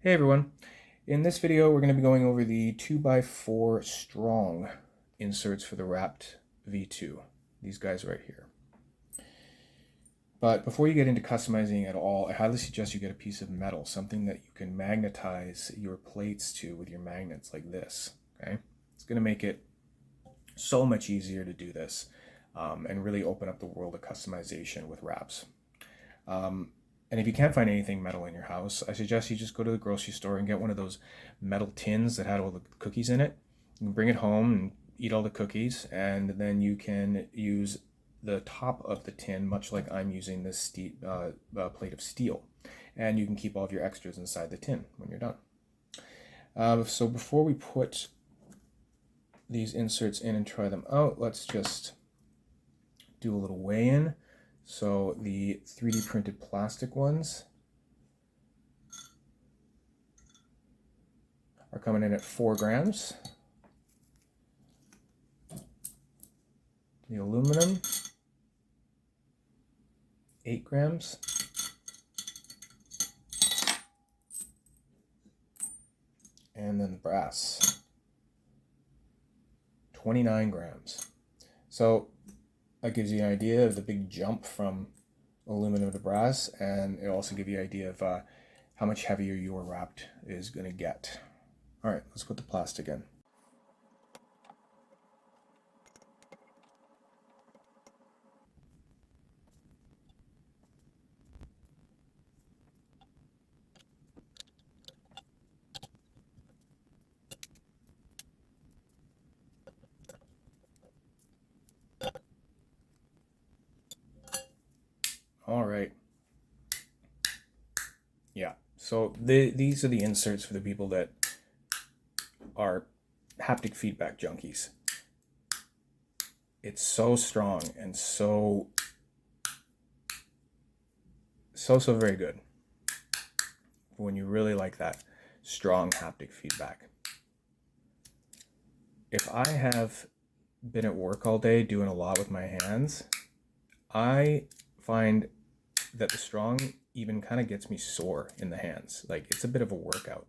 Hey everyone, in this video we're going to be going over the 2x4 strong inserts for the Rapt V2, these guys right here. But before you get into customizing at all, I highly suggest you get a piece of metal, something that you can magnetize your plates to with your magnets like this, okay? It's going to make it so much easier to do this and really open up the world of customization with Rapts. And if you can't find anything metal in your house, I suggest you just go to the grocery store and get one of those metal tins that had all the cookies in it. You can bring it home and eat all the cookies, and then you can use the top of the tin, much like I'm using this plate of steel. And you can keep all of your extras inside the tin when you're done. So before we put these inserts in and try them out, let's just do a little weigh-in. So the 3D printed plastic ones are coming in at 4 grams. The aluminum, 8 grams. And then the brass, 29 grams. So that gives you an idea of the big jump from aluminum to brass, and it also gives you an idea of how much heavier your Rapt is going to get. All right, let's put the plastic in. All right. Yeah, so these are the inserts for the people that are haptic feedback junkies. It's so strong and so very good when you really like that strong haptic feedback. If I have been at work all day doing a lot with my hands, I find that the strong even kind of gets me sore in the hands. Like, it's a bit of a workout.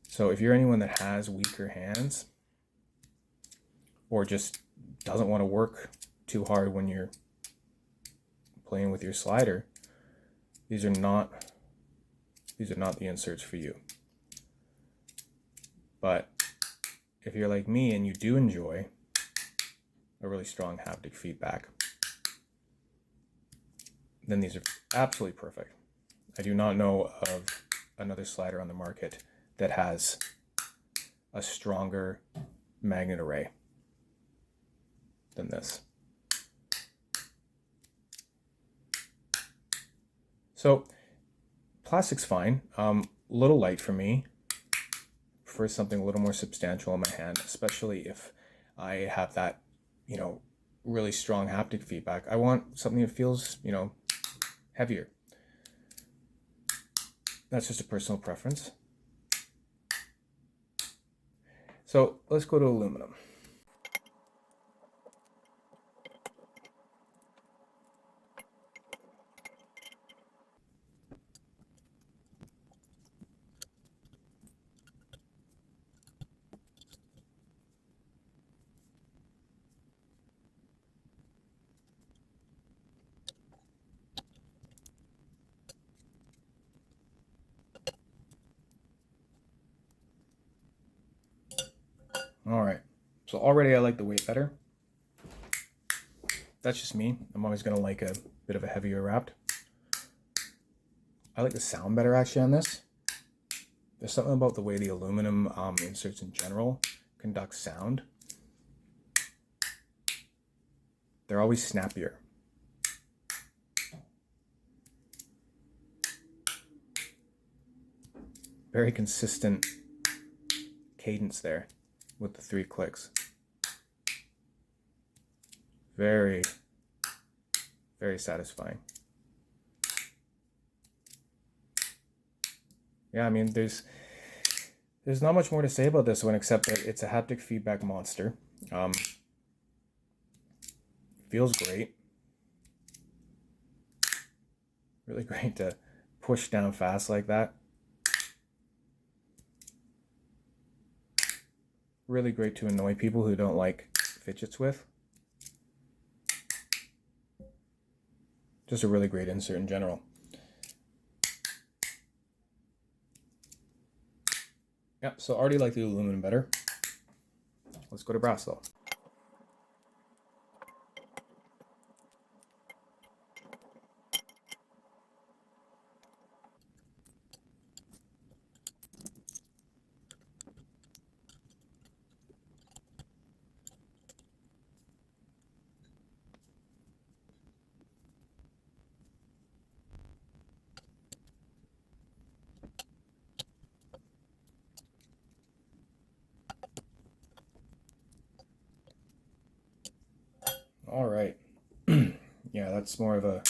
So if you're anyone that has weaker hands or just doesn't want to work too hard when you're playing with your slider, these are not the inserts for you. But if you're like me and you do enjoy a really strong haptic feedback, then these are absolutely perfect. I do not know of another slider on the market that has a stronger magnet array than this. So plastic's fine. Little light for me. Prefer something a little more substantial in my hand, especially if I have that, really strong haptic feedback. I want something that feels, heavier. That's just a personal preference. So let's go to aluminum. All right, so already I like the weight better. That's just me. I'm always gonna like a bit of a heavier Rapt. I like the sound better actually on this. There's something about the way the aluminum inserts in general conduct sound. They're always snappier. Very consistent cadence there with the 3 clicks. Very, very satisfying. Yeah, I mean, there's not much more to say about this one except that it's a haptic feedback monster. Feels great. Really great to push down fast like that. Really great to annoy people who don't like fidgets with. Just a really great insert in general. Yep, so I already like the aluminum better. Let's go to brass though. All right. Yeah, that's more of a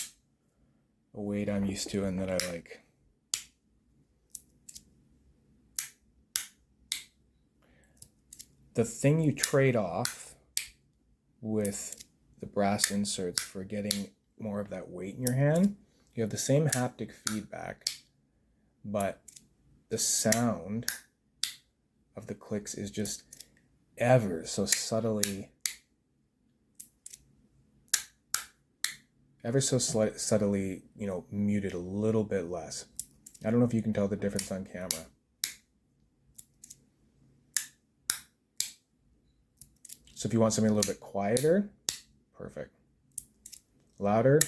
weight I'm used to and that I like. The thing you trade off with the brass inserts for getting more of that weight in your hand, you have the same haptic feedback, but the sound of the clicks is just ever so subtly muted a little bit less. I don't know if you can tell the difference on camera. So if you want something a little bit quieter, perfect. Louder,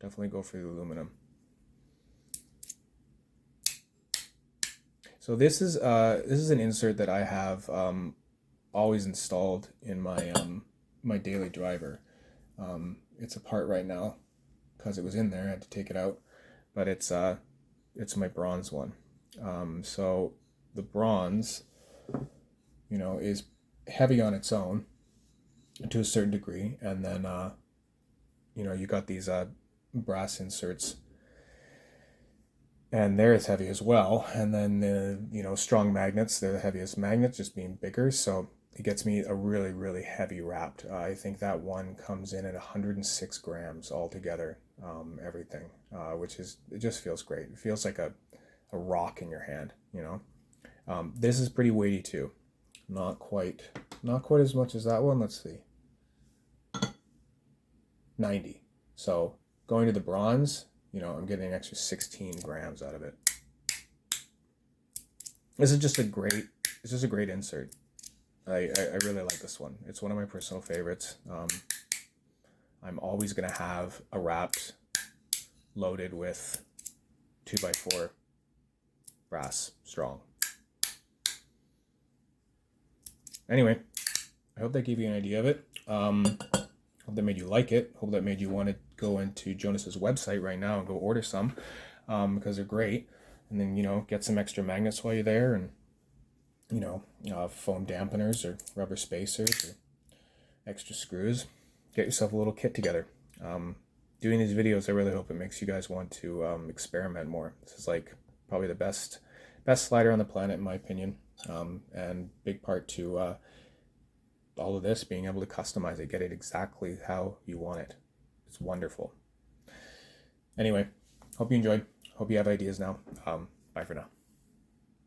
definitely go for the aluminum. So this is an insert that I have always installed in my my daily driver. It's a part right now because it was in there. I had to take it out, but it's my bronze one. So the bronze, is heavy on its own to a certain degree, and then you got these brass inserts, and they're as heavy as well. And then the strong magnets, they're the heaviest magnets, just being bigger. So it gets me a really, really heavy Rapt. I think that one comes in at 106 grams altogether, everything, which is, it just feels great. It feels like a rock in your hand, This is pretty weighty too. Not quite as much as that one. Let's see. 90. So going to the bronze, I'm getting an extra 16 grams out of it. This is just a great insert. I really like this one. It's one of my personal favorites. I'm always going to have a Rapt loaded with 2x4 brass strong. Anyway, I hope that gave you an idea of it. Hope that made you like it. Hope that made you want to go into Jonas's website right now and go order some, because they're great. And then, get some extra magnets while you're there, and, foam dampeners or rubber spacers or extra screws. Get yourself a little kit together. Doing these videos, I really hope it makes you guys want to experiment more. This is like probably the best slider on the planet, in my opinion, and big part to all of this, being able to customize it, get it exactly how you want it. It's wonderful. Anyway, hope you enjoyed. Hope you have ideas now. Bye for now.